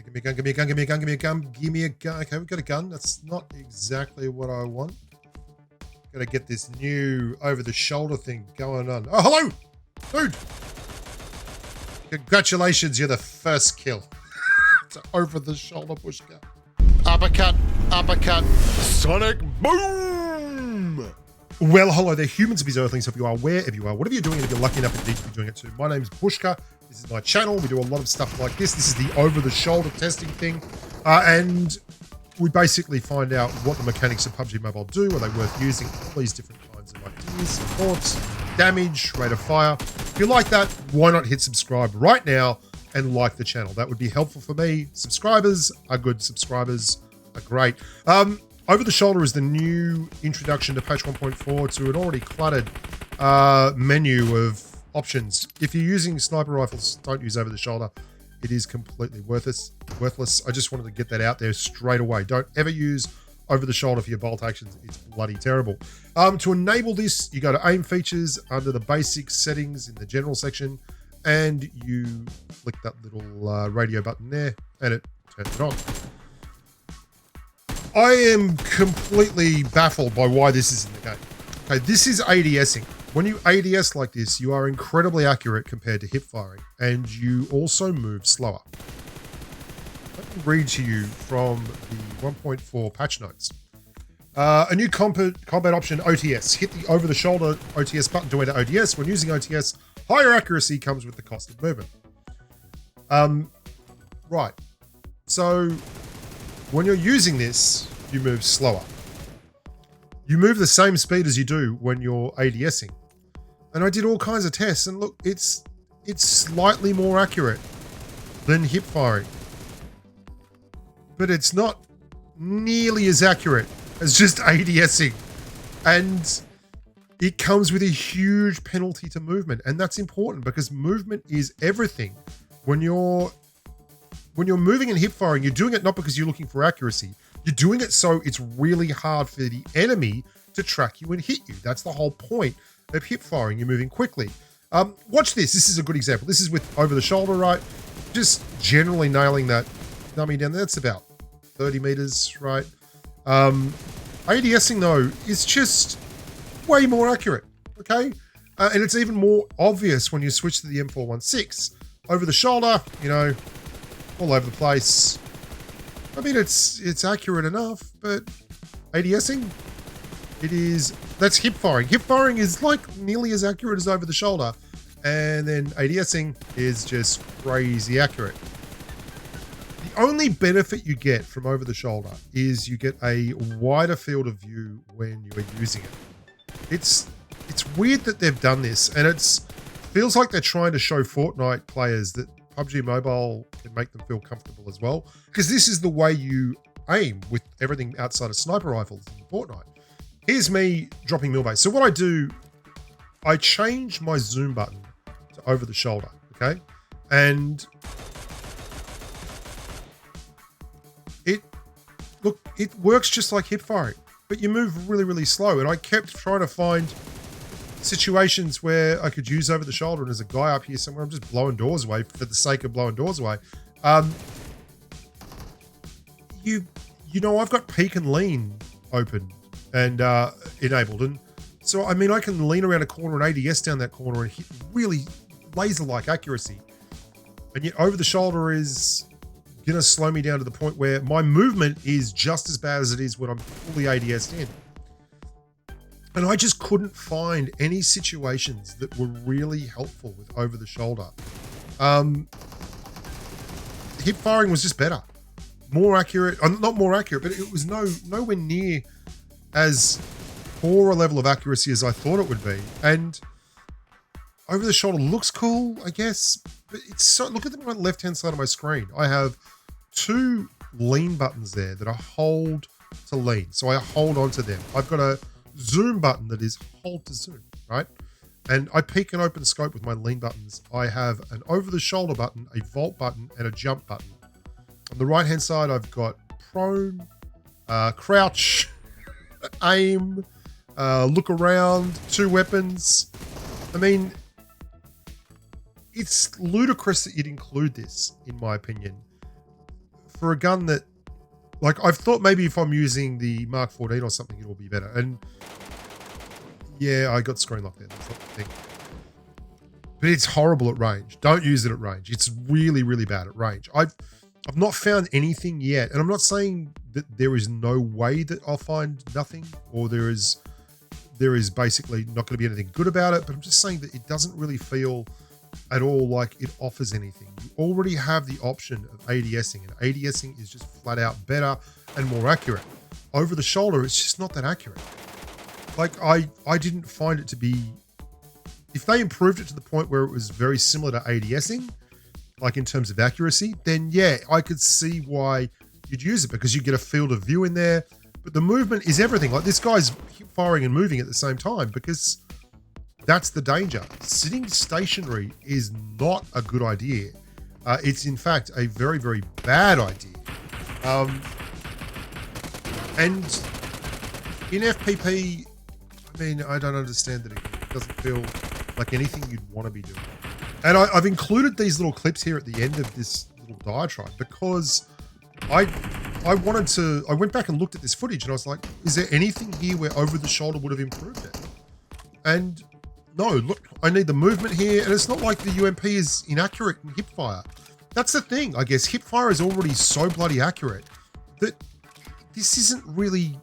Give me a gun, give me a gun, give me a gun, give me a gun, give me a gun. Okay, we've got a gun. That's not exactly what I want. Got to get this new over-the-shoulder thing going on. Oh, hello! Dude! Congratulations, you're the first kill. It's an over-the-shoulder pushka. Uppercut, uppercut, sonic boom! Well, hello there, humans, bees, earthlings, if you are, wherever you are, whatever you're doing, and if you're lucky enough indeed to be doing it too. My name's Bushka. This is my channel. We do a lot of stuff like this. This is the over-the-shoulder testing thing. And we basically find out what the mechanics of Pubg Mobile do. Are they worth using? All these different kinds of ideas, thoughts, damage, rate of fire. If you like that, why not hit subscribe right now and like the channel? That would be helpful for me. Subscribers are good. Subscribers are great. Over the Shoulder is the new introduction to patch 1.4 to an already cluttered menu of options. If you're using sniper rifles, don't use over the shoulder. It is completely worthless. I just wanted to get that out there straight away. Don't ever use over the shoulder for your bolt actions. It's bloody terrible. To enable this, you go to aim features under the basic settings in the general section, and you click that little radio button there, and it turns it on. I am completely baffled by why this is in the game. Okay, this is ADSing. When you ADS like this, you are incredibly accurate compared to hip firing, and you also move slower. Let me read to you from the 1.4 patch notes. A new combat option, OTS. Hit the over-the-shoulder OTS button to enter ODS. When using OTS, higher accuracy comes with the cost of movement. Right. So when you're using this, you move slower. You move the same speed as you do when you're ADSing. And I did all kinds of tests, and look, it's slightly more accurate than hip firing. But it's not nearly as accurate as just ADSing. And it comes with a huge penalty to movement. And that's important because movement is everything. When you're moving and hip firing, you're doing it not because you're looking for accuracy. You're doing it so it's really hard for the enemy to track you and hit you. That's the whole point of hip firing. You're moving quickly. Watch this. This is a good example. This is with over the shoulder, right? Just generally nailing that dummy down there. That's about 30 meters, right? ADSing, though, is just way more accurate, okay? And it's even more obvious when you switch to the M416. Over the shoulder, you know, all over the place. I mean, it's accurate enough, but ADSing, that's hip firing. Hip firing is like nearly as accurate as over the shoulder, and then ADSing is just crazy accurate. The only benefit you get from over the shoulder is you get a wider field of view when you are using it. It's weird that they've done this, and it feels like they're trying to show Fortnite players that Pubg Mobile can make them feel comfortable as well, because this is the way you aim with everything outside of sniper rifles in Fortnite. Here's me dropping mill base. So what I do, I change my zoom button to over the shoulder, okay? And it works just like hip firing, but you move really, really slow. And I kept trying to find situations where I could use over the shoulder, and there's a guy up here somewhere. I'm just blowing doors away for the sake of blowing doors away. You know, I've got peek and lean open and enabled, and so I mean I can lean around a corner and ADS down that corner and hit really laser-like accuracy, and yet over the shoulder is gonna slow me down to the point where my movement is just as bad as it is when I'm fully ADS'd in. And I just couldn't find any situations that were really helpful with over the shoulder. Hip firing was just better, more accurate. Not more accurate, but it was nowhere near as poor a level of accuracy as I thought it would be. And over the shoulder looks cool, I guess, but it's so. Look at the left-hand side of my screen. I have two lean buttons there that I hold to lean, so I hold onto them. I've got a zoom button that is hold to zoom, right? And I peek and open scope with my lean buttons. I have an over the shoulder button, a vault button, and a jump button. On the right hand side, I've got prone, crouch, aim, look around, two weapons. I mean, it's ludicrous that you'd include this, in my opinion. for a gun that, like, I've thought maybe if I'm using the Mark 14 or something, it'll be better. And yeah, I got screen lock there. That's not the thing. But it's horrible at range. Don't use it at range. It's really, really bad at range. I've not found anything yet. And I'm not saying that there is no way that I'll find nothing, or there is basically not going to be anything good about it. But I'm just saying that it doesn't really feel at all like it offers anything. You already have the option of ADSing, and ADSing is just flat out better and more accurate. Over the shoulder, it's just not that accurate. Like, I didn't find it to be, if they improved it to the point where it was very similar to ADSing, like in terms of accuracy, then yeah, I could see why you'd use it, because you get a field of view in there. But the movement is everything. Like, this guy's firing and moving at the same time, because that's the danger. Sitting stationary is not a good idea. It's in fact a very, very bad idea. And in FPP, I mean, I don't understand that it doesn't feel like anything you'd want to be doing. And I've included these little clips here at the end of this little diatribe because I went back and looked at this footage and I was like, is there anything here where over the shoulder would have improved it? And no, look, I need the movement here. And it's not like the UMP is inaccurate in hip fire. That's the thing, I guess. Hip fire is already so bloody accurate that this isn't really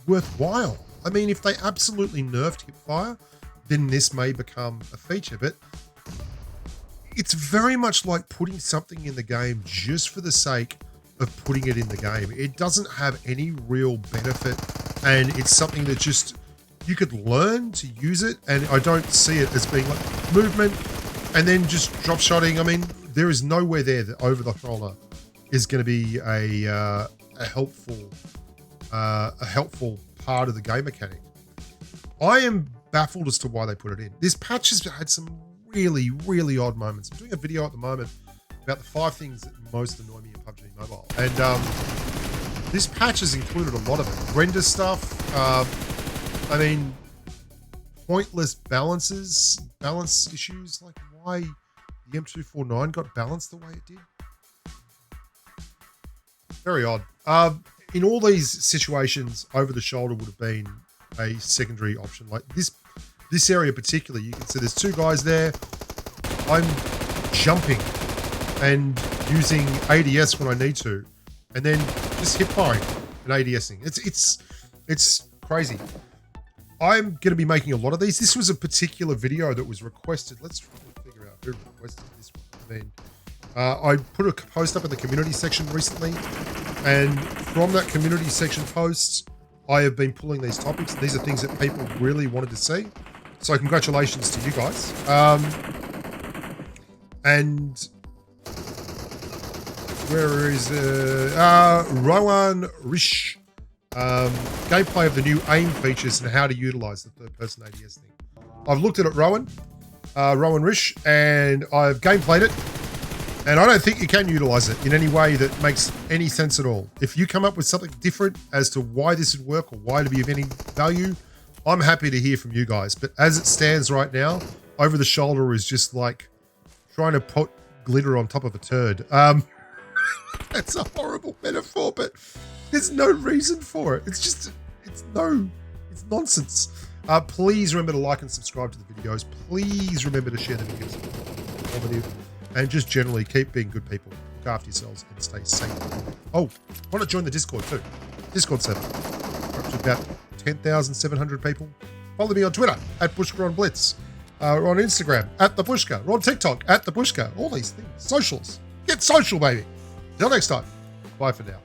worthwhile. I mean, if they absolutely nerfed hip fire, then this may become a feature. But it's very much like putting something in the game just for the sake of putting it in the game. It doesn't have any real benefit, and it's something that just, you could learn to use it, and I don't see it as being like movement and then just drop shotting. I mean, there is nowhere there that over the shoulder is going to be a helpful part of the game mechanic. I am baffled as to why they put it in. This patch has had some really, really odd moments. I'm doing a video at the moment about the 5 things that most annoy me in PUBG Mobile, and this patch has included a lot of it. Render stuff. I mean, pointless balance issues, like why the M249 got balanced the way it did. Very odd. In all these situations, over the shoulder would have been a secondary option. Like this area particularly, you can see there's 2 guys there. I'm jumping and using ADS when I need to, and then just hip firing and ADSing. It's crazy. I'm going to be making a lot of these. This was a particular video that was requested. Let's try to figure out who requested this one. I mean, I put a post up in the community section recently, and from that community section post, I have been pulling these topics. These are things that people really wanted to see. So congratulations to you guys. And where is Rowan Rish? Gameplay of the new aim features and how to utilize the third-person ADS thing. I've looked at it, Rowan Rish, and I've gameplayed it, and I don't think you can utilize it in any way that makes any sense at all. If you come up with something different as to why this would work or why to be of any value, I'm happy to hear from you guys. But as it stands right now, over the shoulder is just like trying to put glitter on top of a turd. That's a horrible metaphor, but there's no reason for it. It's nonsense. Please remember to like and subscribe to the videos. Please remember to share the videos if they're informative, and just generally keep being good people. Look after yourselves and stay safe. Oh, why not join the Discord too? Discord server. We're up to about 10,700 people. Follow me on Twitter at BushkaOnBlitz. We're on Instagram at the Bushka. We're on TikTok at the Bushka. All these things. Socials. Get social, baby. Until next time. Bye for now.